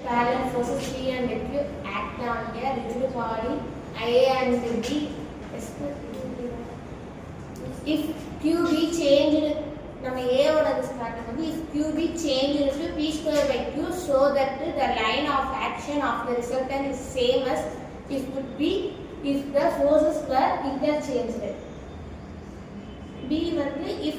parallel forces P and Q act on a rigid body A and B. If Q be changed, நம்ம A ஓட start வந்து if Q be changed to P square by Q so that the line of action of the resultant is same as if would be if the forces were interchanged. B வந்து if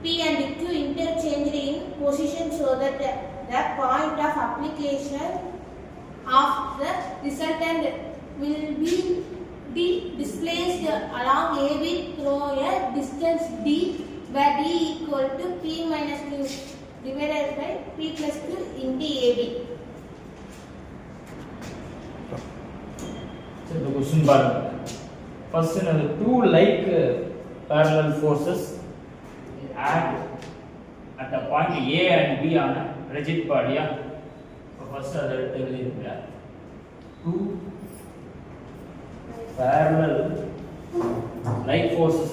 P and Q interchanged in position so that the point of application of the resultant will be displaced along AB through a distance D where D equal to P minus Q divided by P plus Q into AB. So the question bar. First, two like parallel forces act at a point A and B on a rigid body. So first, two parallel like forces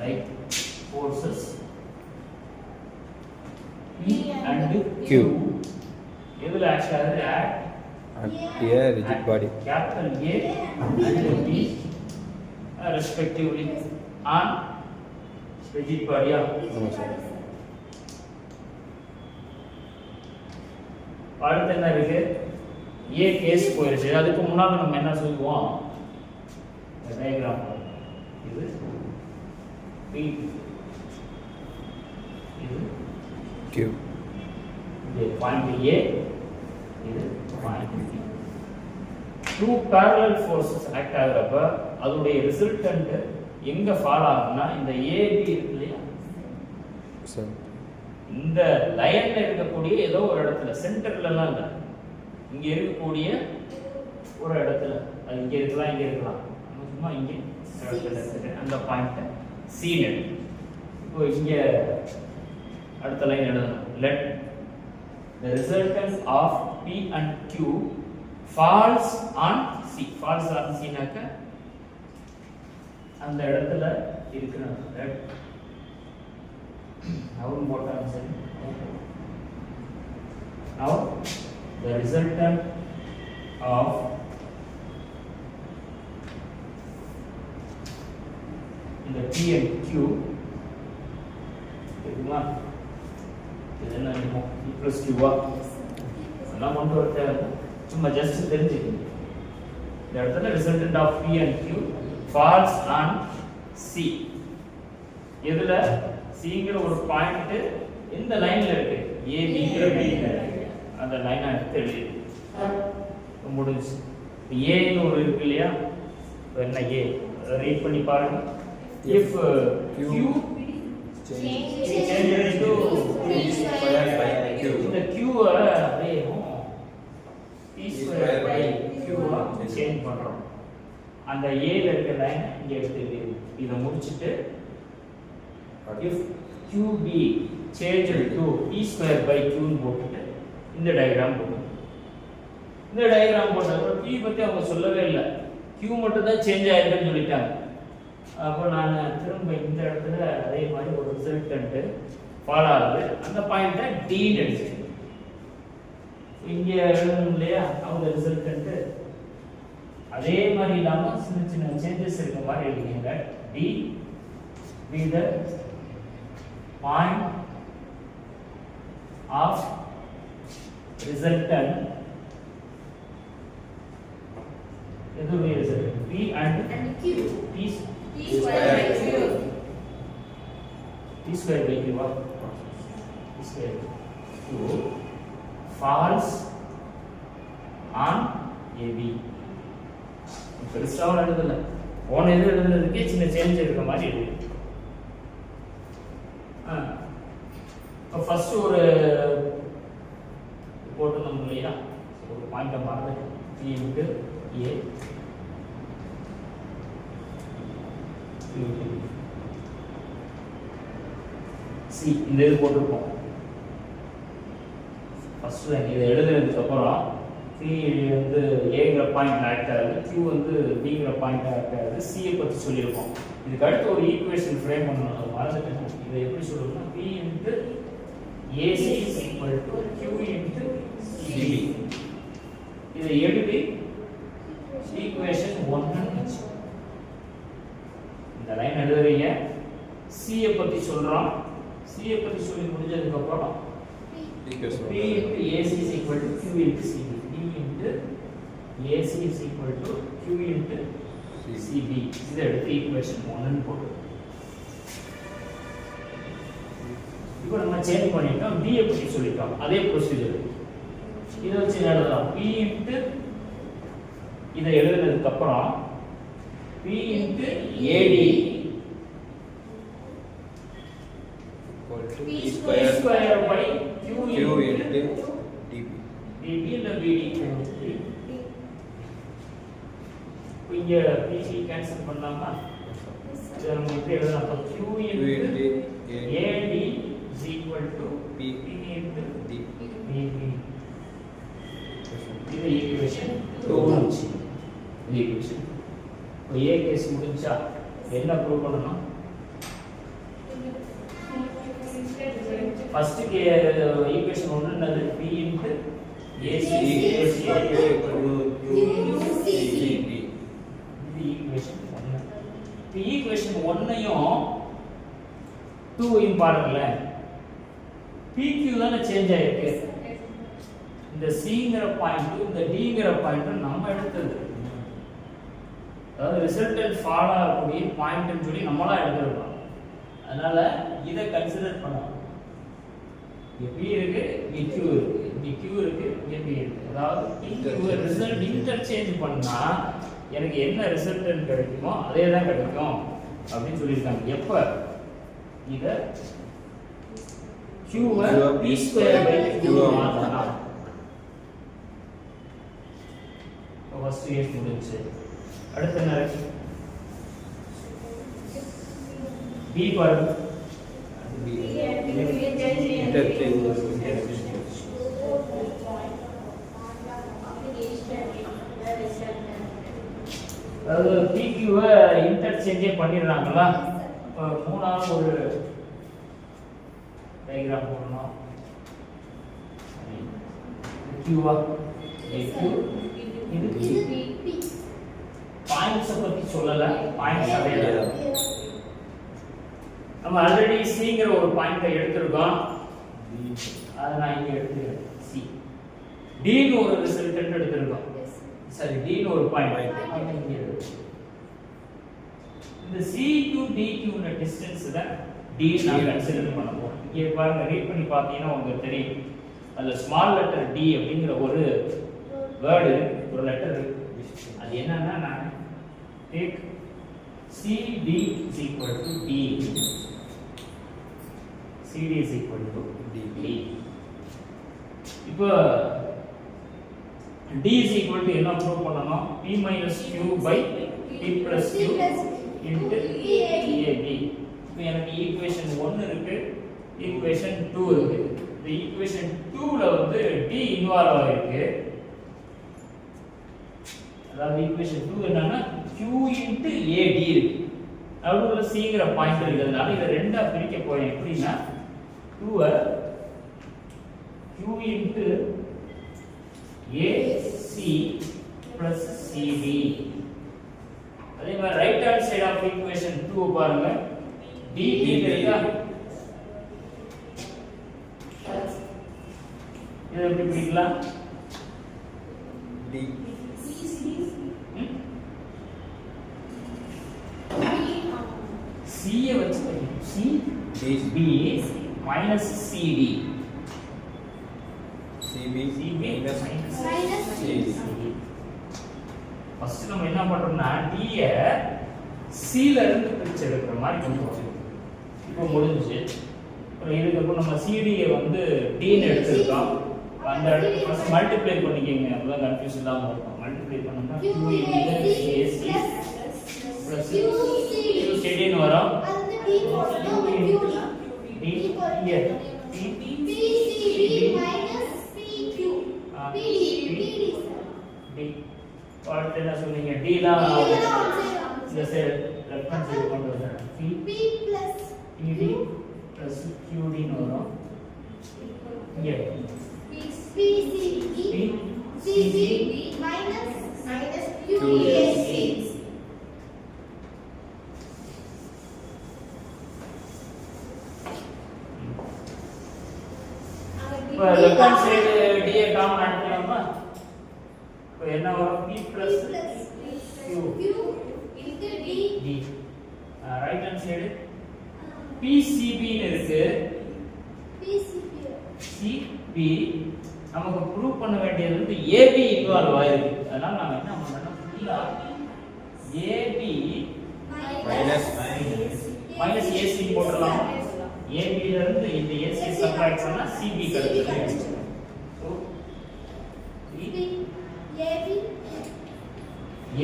like forces P and Q. This act a rigid body. Capital A and B respectively on rigid body. அடுத்து என்ன இருக்கு? A case போயிருச்சு. அதுக்கு முன்னாடி நம்ம என்ன சொல்லுவோம்? Diagram இது P இது Q. இது பாயிண்ட் A இது point B. Two parallel forces act ஆகுறப்ப அதோட ரிசல்டன்ட் எங்க ஃபால் ஆகும்னா இந்த AB இருக்கு இல்லையா? இந்த லைன்ல இருக்கக்கூடிய ஏதோ ஒரு இடத்துல சென்டர்ல எல்லாம் இல்ல, இங்க இருக்கக்கூடிய ஒரு இடத்துல, அது இங்க இருக்கலாம் சும்மா இங்க அந்த பாயிண்ட் C நெட். இப்போ இங்க அடுத்த லைன் எழுதணும். Let the resultant of P and Q falls on C. Falls on C னாக்க அந்த இடத்துல இருக்கணும். Now போட்டாங்க சரி. Now the resultant of இந்த P and Q இதுமா இது என்ன இருக்கும்? P plus Q எல்லாம் கொண்டு வரதே சும்மா ஜஸ்ட் தெரிஞ்சுக்கணும். இந்த இடத்துல resultant of P and Q falls on C. இதுல Cங்கிற ஒரு பாயிண்ட் இந்த லைன்ல இருக்கு. ABங்கிற லைன்ல அந்த லைனை எடுத்து எழுதி முடிஞ்சு. A ன்னு ஒரு இருக்கு இல்லையா? என்ன A ரீட் பண்ணி பாருங்க. If Q changes to P square by Q, இந்த Q அப்படியே P square by Q change பண்றோம். அந்த A ல இருக்க லைன் இங்க எடுத்து இத முடிச்சிட்டு if QB changed to P square by Q ன்னு போட்டுட்டு இந்த டயகிராம் போடுங்க. இந்த டயகிராம் போட்டப்ப P பத்தி அவங்க சொல்லவே இல்லை, Q மட்டும் தான் சேஞ்ச் ஆயிருக்குன்னு சொல்லிட்டாங்க. அப்போ நான் திரும்ப இந்த இடத்துல அதே மாதிரி ஒரு ரிசல்டன்ட் ஃபாலோ ஆகுது. அந்த பாயிண்ட்டை D எடுத்துட்டு இங்கே எழுதணும் இல்லையா? அவங்க ரிசல்டன்ட் அதே மாதிரி இல்லாமல் சின்ன சின்ன சேஞ்சஸ் இருக்க மாதிரி எழுதிங்க. D be the point of resultant எதுவுமே resultant P and Q P square by Q P square by Q P square Q falls on AB. பெருசாக எழுதல, போன இது எழுதுனதுக்கே சின்ன சேஞ்ச் இருக்க மாதிரி எழுது. இப்போ ஃபர்ஸ்ட் ஒரு போட்டுருந்தோம் இல்லையா? ஒரு பாயிண்ட்டை மாறுது P into A C இந்த இது போட்டிருப்போம். ஃபர்ஸ்ட் இதை எழுதுனதுக்கு அப்புறம் C வந்து ஏங்கிற பாயிண்ட் ஆக்ட் ஆகுது, Q வந்து Bங்கிற பாயிண்ட் ஆக்ட் ஆகுது, C பற்றி சொல்லியிருப்போம். இதுக்கு அடுத்து ஒரு ஈக்குவேஷன் ஃப்ரேம் பண்ணணும், அதை மறந்துட்டேன். இதை எப்படி சொல்லணும்னா P into AC is equal to Q into CB. இதை எழுதி ஈக்குவேஷன் 1 ன்னு வச்சு இந்த லைன் எழுதுறீங்க. C ஐ பத்தி சொல்றோம். C ஐ பத்தி சொல்லி முடிஞ்சதுக்கு அப்புறம் P into AC is equal to Q into CB. P into AC is equal to Q into CB. இதை எடுத்து ஈக்குவேஷன் 1 ன்னு போட்டு இப்போ நம்ம சேஞ்ச் பண்ணிட்டோம். B ஐ பத்தி சொல்லிட்டோம். அதே ப்ரொசீஜர் இதை வச்சு எழுதலாம். P into இதை எழுதுனதுக்கு அப்புறம் P into AD P square by Q into dB. dB இல்ல BD. இங்க PC கேன்சல் பண்ணலாமா? இதை நம்ம இப்படி எழுதலாம். அப்ப Q into AD is equal to P into dB. இது ஈக்குவேஷன் 2. இது ஈக்குவேஷன். இப்போ A கேஸ் முடிஞ்சா என்ன ப்ரூவ் பண்ணணும்? ஃபர்ஸ்ட் ஈக்குவேஷன் 1 என்னது? P into AC equals QCB. இது ஈக்குவேஷன் 1. இப்போ ஈக்குவேஷன் 1ஐயும் 2ஐயும் பாருங்களேன். PQ தான சேஞ்ச் ஆயிருக்கு. இந்த Cங்கிற பாயிண்ட் இந்த Dங்கிற பாயிண்ட் நம்ம எடுத்தது. அதாவது ரிசல்டன்ட் ஃபாலோ ஆகக்கூடிய பாயிண்ட்னு சொல்லி நம்மளா எடுத்துறோம். அதனால இதை கன்சிடர் பண்ணலாம். இங்க P இருக்கு, இங்க Q இருக்கு, இங்க Q இருக்கு, இங்க P இருக்கு. அதாவது PQ ரிசல்ட் இன்டர்சேஞ்ச் பண்ணா எனக்கு என்ன ரிசல்டன்ட் கிடைக்குமோ அதே தான் கிடைக்கும் அப்படின்னு சொல்லியிருக்காங்க. எப்ப இத Q-வை P ஸ்கொயர் பை Q மாத்தனா ஃபர்ஸ்ட் இயர் முடிஞ்சு. அடுத்து என்ன இருக்கு? B பாருங்க. அதாவது PQ-வை இன்டர்சேஞ்சே பண்ணிடுறாங்களா? மூணாவது ஒரு டயக்ராம் போடணும். Q-வா இது பாயிண்ட்ஸ் பத்தி சொல்லல. பாயிண்ட்ஸ் அவையல. நம்ம ஆல்ரெடி Cங்கிற ஒரு பாயிண்ட எடுத்துறோம். அத நான் இங்க எடுத்துக்கிறேன். C D ன்னு ஒரு ரிசல்டன்ட் எடுத்துறோம். சரி, D ன்னு ஒரு பாயிண்ட் இங்க இருக்கு. இந்த C to DQ உள்ள டிஸ்டன்ஸ் தான் D நான் கன்சிடர் பண்ண போறோம். இங்க பாருங்க, ரீட் பண்ணி பார்த்தீங்கன்னா உங்களுக்கு தெரியும். அதுல ஸ்மால் லெட்டர் D அப்படிங்கிற ஒரு வேர்ட் ஒரு லெட்டர் இருக்கு. அது என்னன்னா நான் take CD is equal to D. CD is equal to D. இப்போ D is equal to என்ன ப்ரூவ் பண்ணனும்? P minus Q by P plus Q into AD. இப்போ எனக்கு ஈக்குவேஷன் 1 இருக்கு, ஈக்குவேஷன் 2 இருக்கு. இந்த ஈக்குவேஷன் 2ல வந்து D இன்வால்வ் ஆயிருக்கு. அதாவது ஈக்குவேஷன் 2 என்னன்னா Q into AD இருக்கு. நடுவுல Cங்கிற பாயிண்ட் இருக்கிறதுனால இத ரெண்டா பிரிக்க போறேன். எப்படின்னா 2 Q into AC plus CD. அதே மாதிரி right hand side of equation 2 பாருங்க. DD இருக்கா? இத எப்படி பிரிக்கலாம்? D C ஐ வச்சு C B minus CD. CB minus CD. First நம்ம என்ன பண்றோம்னா D ய C ல இருந்து பிரிச்சு எடுக்கிற மாதிரி கொண்டு வரோம். இப்போ முடிஞ்சு. அப்புறம் இதுக்கு அப்புறம் நம்ம CD ய வந்து D ன்னு எடுத்துட்டோம். அந்த இடத்துல ஃபர்ஸ்ட் மல்டிப்ளை பண்ணிக்கங்க. அப்பதான் கன்ஃபியூஸ் இல்லாம இருக்கும். மல்டிப்ளை பண்ணோம்னா Q into AC plus QCD ன்னு வரும். D here PCB minus PQ D அடுத்து என்ன சொன்னீங்க? D தான் இந்த சைடு லெஃப்ட் ஹேண்ட் சைடு கொண்டு வரேன். P plus QD plus QD ன்னு வரும். இங்க PCB CCB minus QAC. இப்போ left hand side DA common எடுக்கலாமா? இப்போ என்ன வரும்? P plus Q into D. D. Right hand side PCB ன்னு இருக்கு. PCB. CB நமக்கு ப்ரூவ் பண்ண வேண்டியது வந்து AB இன்வால்வ் ஆயிருக்கு. அதனால நாம என்ன பண்ணணும்? ஃபுல்லா AB மைனஸ் AC போடலாம். AB ல இருந்து இந்த AC சப்ட்ராக்ட் பண்ணா CB கிடைக்கும். So AB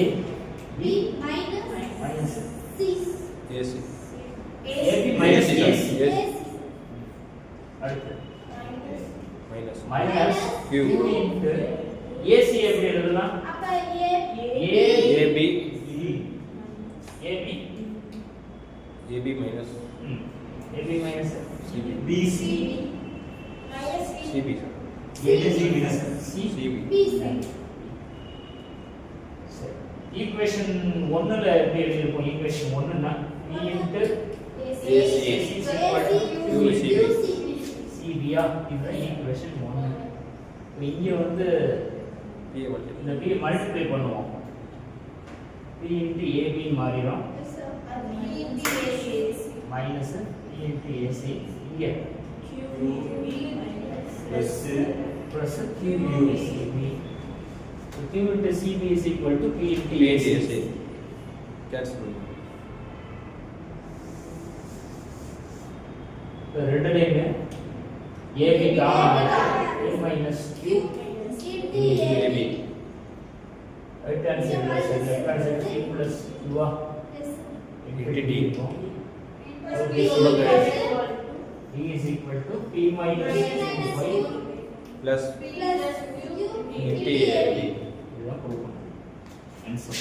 AB minus C. AC. AB minus AC. அடுத்து minus Q. into AC எப்படி எழுதலாம்? அப்ப AB. AB AB minus AB minus CB. BC minus CB. ABC minus CB. PC. Equation 1 ல எப்படி எழுதிருப்போம்? Equation 1 னா P into AC is equal to QCB. CB ஆ இதுதான் equation 1. இப்போ இங்க வந்து P multiply. இந்த B மல்டிப்ளை பண்ணுவோம். P into AB மாறிடும். மைனஸ் P into AC இங்க plus QUCB. Q into CB is equal to P into P AC. AC. Cancel. இப்போ ரெண்டுலையுமே AB common A minus Q AB. Right hand side left hand side C plus Q ஆ into D. இருக்கும். So D is equal to P minus Q by Plus Plus Q into AB. இதுதான் கொடுக்கணும். Answer